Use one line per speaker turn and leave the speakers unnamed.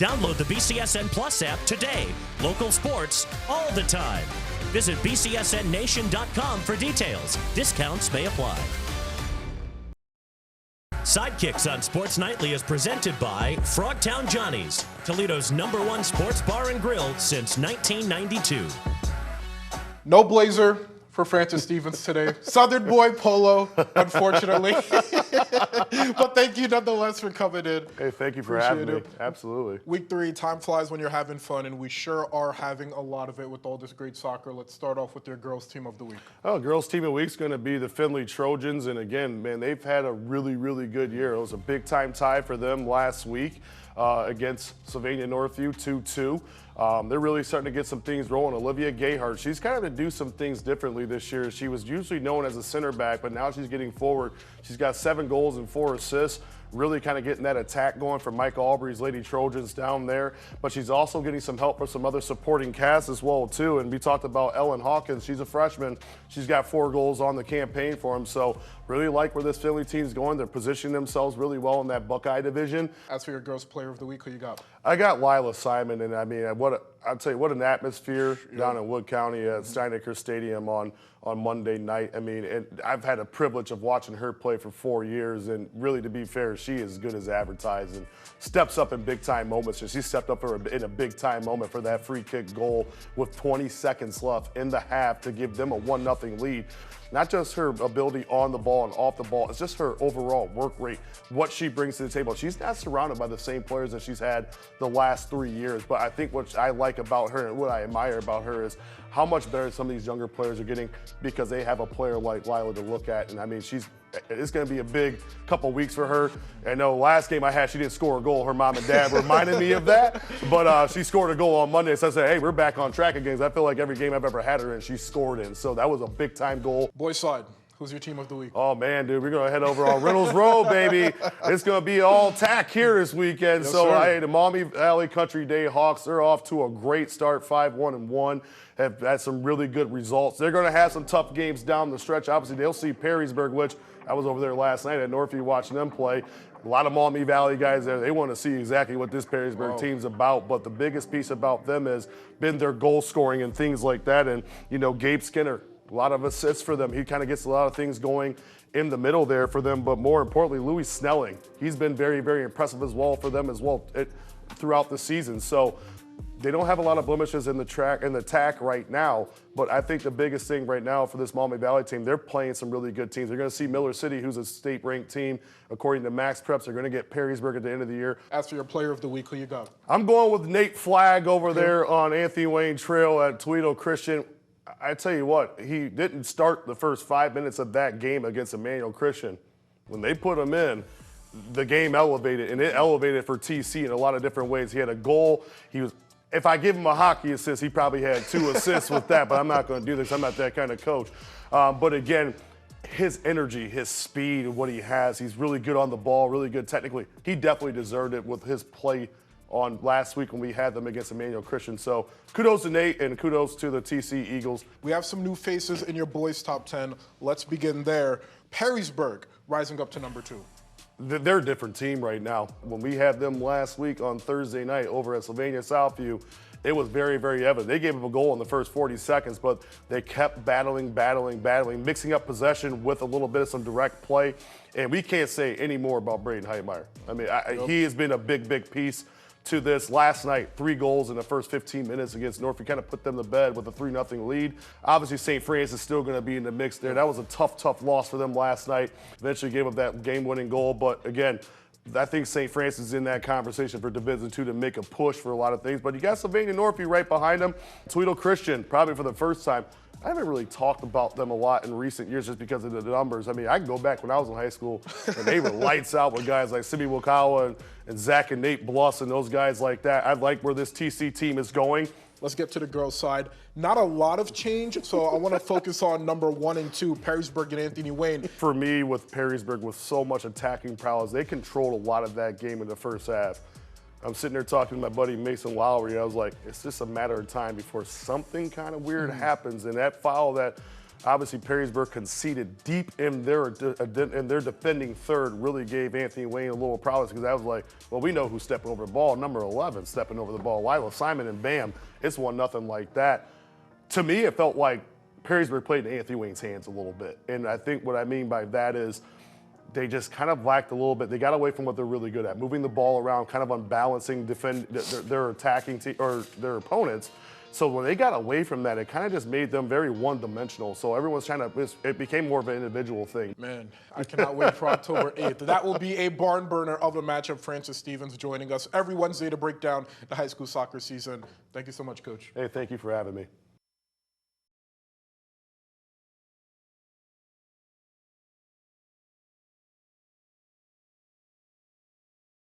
Download the BCSN Plus app today. Local sports all the time. Visit bcsnnation.com for details. Discounts may apply. Sidekicks on Sports Nightly is presented by Frogtown Johnny's, Toledo's #1 sports bar and grill since 1992.
No blazer for Francis Stevens today. Southern boy polo, unfortunately. But thank you nonetheless for coming in.
Hey, thank you for having me. Absolutely.
Week 3, time flies when you're having fun, and we sure are having a lot of it with all this great soccer. Let's start off with your girls' team of the week.
Oh, girls' team of the week is going to be the Findlay Trojans. And again, man, they've had a really, really good year. It was a big-time tie for them last week against Sylvania Northview, 2-2. They're really starting to get some things rolling. Olivia Gayhart, she's kind of to do some things differently this year. She was usually known as a center back, but now she's getting forward. She's got 7 goals and 4 assists. Really kind of getting that attack going for Mike Aubrey's Lady Trojans down there. But she's also getting some help from some other supporting cast as well, too. And we talked about Ellen Hawkins. She's a freshman. She's got 4 goals on the campaign for him. So really like where this Philly team's going. They're positioning themselves really well in that Buckeye division.
As for your girls' player of the week, who you got?
I got Lila Simon. And I mean, I'll tell you, what an atmosphere down in Wood County at Sidekicks Stadium on Monday night. I mean, I've had a privilege of watching her play for 4 years, and really, to be fair, she is as good as advertised and steps up in big-time moments. And she stepped up in a big-time moment for that free kick goal with 20 seconds left in the half to give them a 1-0 lead. Not just her ability on the ball and off the ball, it's just her overall work rate, what she brings to the table. She's not surrounded by the same players that she's had the last 3 years, but I think what I like about her and what I admire about her is how much better some of these younger players are getting because they have a player like Lila to look at. And I mean, it's going to be a big couple weeks for her. I know last game I had, she didn't score a goal. Her mom and dad reminded me of that. But she scored a goal on Monday. So I said, hey, we're back on track again. I feel like every game I've ever had her in, she scored in. So that was a big-time goal.
Boys side, who's your team of the week?
Oh, man, dude, we're going to head over on Reynolds Road, baby. It's going to be all tack here this weekend.
Yes,
so,
sir.
hey, the Maumee Valley Country Day Hawks, they're off to a great start, 5-1-1. Have had some really good results. They're going to have some tough games down the stretch. Obviously, they'll see Perrysburg, which I was over there last night at Northview watching them play. A lot of Maumee Valley guys there. They want to see exactly what this Perrysburg team's about. But the biggest piece about them has been their goal scoring and things like that. And, you know, Gabe Skinner, a lot of assists for them. He kind of gets a lot of things going in the middle there for them. But more importantly, Louis Snelling, he's been very, very impressive as well for them as well throughout the season. So they don't have a lot of blemishes in the attack right now, but I think the biggest thing right now for this Maumee Valley team, they're playing some really good teams. They're going to see Miller City, who's a state-ranked team. According to Max Preps, they're going to get Perrysburg at the end of the year.
As for your player of the week, who you got?
I'm going with Nate Flagg over there on Anthony Wayne Trail at Toledo Christian. I tell you what, he didn't start the first 5 minutes of that game against Emmanuel Christian. When they put him in, the game elevated, and it elevated for TC in a lot of different ways. He had a goal. If I give him a hockey assist, he probably had 2 assists with that, but I'm not going to do this. I'm not that kind of coach. But again, his energy, his speed, and what he has, he's really good on the ball, really good technically. He definitely deserved it with his play on last week when we had them against Emmanuel Christian. So kudos to Nate and kudos to the TC Eagles.
We have some new faces in your boys' top 10. Let's begin there. Perrysburg rising up to number 2.
They're a different team right now. When we had them last week on Thursday night over at Sylvania Southview, it was very, very evident. They gave up a goal in the first 40 seconds, but they kept battling, mixing up possession with a little bit of some direct play. And we can't say any more about Braden Heitmeyer. I mean, he has been a big, big piece to this. Last night, 3 goals in the first 15 minutes against Northview, kind of put them to bed with a 3-0 lead. Obviously, St. Francis is still going to be in the mix there. That was a tough, tough loss for them last night. Eventually gave up that game-winning goal, but again, I think St. Francis is in that conversation for Division II to make a push for a lot of things. But you got Sylvania Northview right behind them. Toledo Christian, probably for the first time. I haven't really talked about them a lot in recent years just because of the numbers. I mean, I can go back when I was in high school and they were lights out with guys like Simi Wakawa and Zach and Nate Bluss and those guys like that. I like where this TC team is going.
Let's get to the girls' side. Not a lot of change, so I want to focus on number 1 and 2, Perrysburg and Anthony Wayne.
For me, with Perrysburg, with so much attacking prowess, they controlled a lot of that game in the first half. I'm sitting there talking to my buddy Mason Lowry. I was like, it's just a matter of time before something kind of weird happens. And that foul that Obviously, Perrysburg conceded deep in their defending third, really gave Anthony Wayne a little problems because I was like, well, we know who's stepping over the ball. Number 11 stepping over the ball. Lila Simon, and bam, it's 1-0 like that. To me, it felt like Perrysburg played in Anthony Wayne's hands a little bit. And I think what I mean by that is they just kind of lacked a little bit. They got away from what they're really good at, moving the ball around, kind of unbalancing their attacking team or their opponents. So when they got away from that, it kind of just made them very one-dimensional. So everyone's trying to, it became more of an individual thing.
Man, I cannot wait for October 8th. That will be a barn burner of a matchup. Francis Stevens joining us every Wednesday to break down the high school soccer season. Thank you so much, Coach.
Hey, thank you for having me.